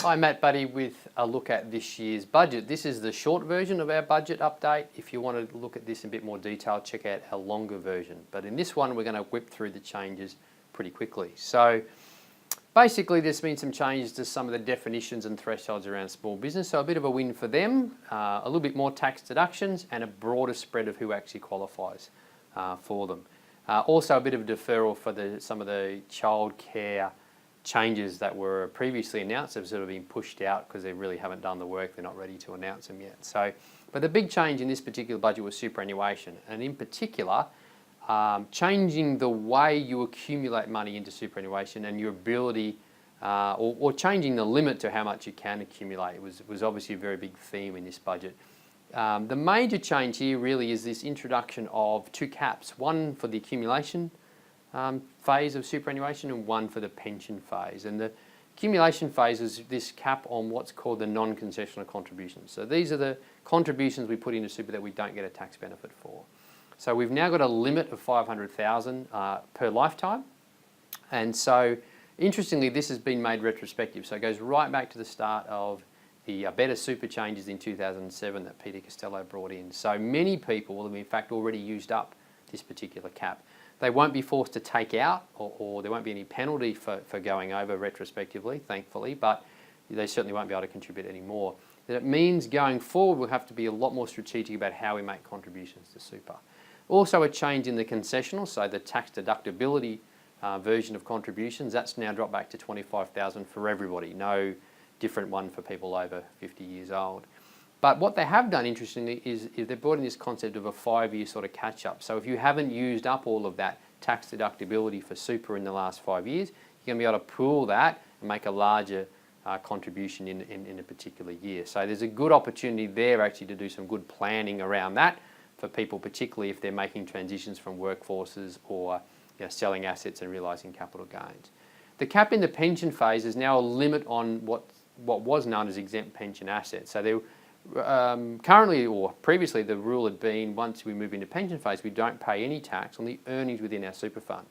Hi, Matt Buddy with a look at this year's budget. This is the short version of our budget update. If you want to look at this in a bit more detail, check out our longer version. But in this one, we're going to whip through the changes pretty quickly. So basically, there's been some changes to some of the definitions and thresholds around small business. So a bit of a win for them, a little bit more tax deductions and a broader spread of who actually qualifies for them. Also a bit of a deferral for some of the childcare changes that were previously announced have sort of been pushed out because they really haven't done the work. They're not ready to announce them yet. So, but the big change in this particular budget was superannuation, and in particular, changing the way you accumulate money into superannuation and your ability, or changing the limit to how much you can accumulate. It was obviously a very big theme in this budget. The major change here really is this introduction of two caps, one for the accumulation phase of superannuation and one for the pension phase. And the accumulation phase is this cap on what's called the non-concessional contributions. So these are the contributions we put into super that we don't get a tax benefit for. So we've now got a limit of 500,000 per lifetime. And so interestingly, this has been made retrospective. So it goes right back to the start of the Better Super changes in 2007 that Peter Costello brought in. So many people will have in fact already used up this particular cap. They won't be forced to take out, or there won't be any penalty for going over retrospectively, thankfully, but they certainly won't be able to contribute anymore. That means going forward we'll have to be a lot more strategic about how we make contributions to super. Also a change in the concessional, so the tax deductibility version of contributions, that's now dropped back to 25,000 for everybody, no different one for people over 50 years old. But what they have done, interestingly, is they've brought in this concept of a 5-year sort of catch-up. So if you haven't used up all of that tax deductibility for super in the last 5 years, you're going to be able to pool that and make a larger contribution in a particular year. So there's a good opportunity there actually to do some good planning around that for people, particularly if they're making transitions from workforces or selling assets and realising capital gains. The cap in the pension phase is now a limit on what was known as exempt pension assets. So there currently, or previously, the rule had been once we move into pension phase, we don't pay any tax on the earnings within our super fund.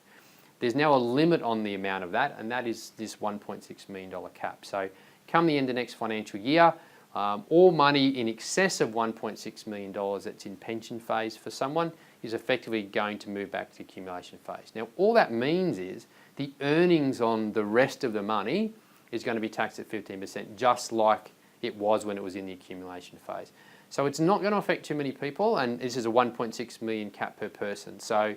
There's now a limit on the amount of that, and that is this $1.6 million cap. So come the end of next financial year, all money in excess of $1.6 million that's in pension phase for someone is effectively going to move back to accumulation phase. Now, all that means is the earnings on the rest of the money is going to be taxed at 15%, just like it was when it was in the accumulation phase. So it's not going to affect too many people, and this is a 1.6 million cap per person. So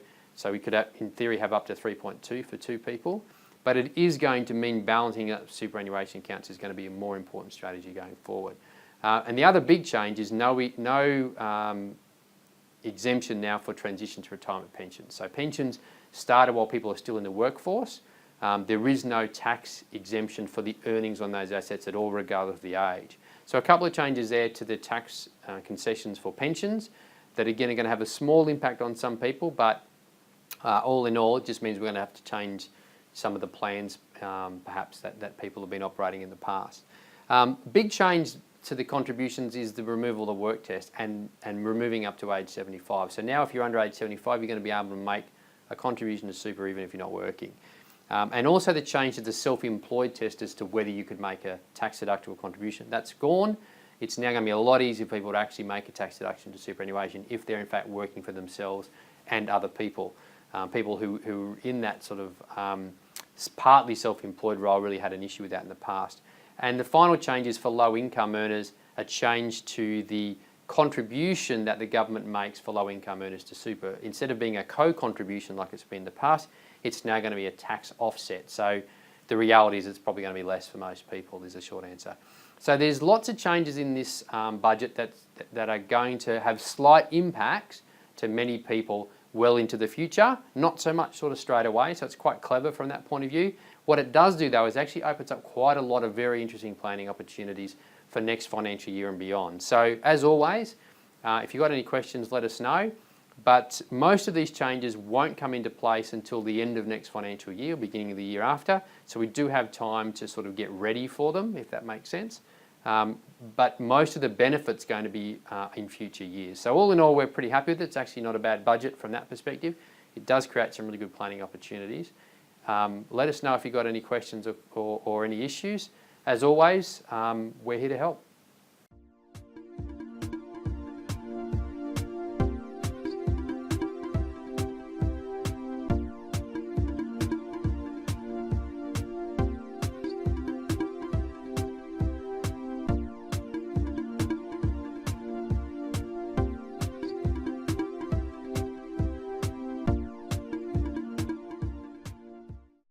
we could, in theory, have up to 3.2 for 2 people, but it is going to mean balancing up superannuation accounts is going to be a more important strategy going forward. And the other big change is no exemption now for transition to retirement pensions. So pensions started while people are still in the workforce. There is no tax exemption for the earnings on those assets at all, regardless of the age. So a couple of changes there to the tax concessions for pensions that again are going to have a small impact on some people, but all in all, it just means we're going to have to change some of the plans perhaps that people have been operating in the past. Big change to the contributions is the removal of the work test and removing up to age 75. So now if you're under age 75, you're going to be able to make a contribution to super even if you're not working. And also the change to the self-employed test as to whether you could make a tax deductible contribution. That's gone. It's now going to be a lot easier for people to actually make a tax deduction to superannuation if they're in fact working for themselves and other people. People who are in that sort of partly self-employed role really had an issue with that in the past. And the final change is for low-income earners, a change to the contribution that the government makes for low-income earners to super. Instead of being a co-contribution like it's been in the past, it's now going to be a tax offset. So the reality is it's probably going to be less for most people, is the short answer. So there's lots of changes in this budget that are going to have slight impacts to many people well into the future, not so much sort of straight away, so it's quite clever from that point of view. What it does do though is actually opens up quite a lot of very interesting planning opportunities for next financial year and beyond. So as always, if you've got any questions, let us know. But most of these changes won't come into place until the end of next financial year, beginning of the year after. So we do have time to sort of get ready for them, if that makes sense. But most of the benefit's going to be in future years. So all in all, we're pretty happy with it. It's actually not a bad budget from that perspective. It does create some really good planning opportunities. Let us know if you've got any questions or any issues. As always, we're here to help.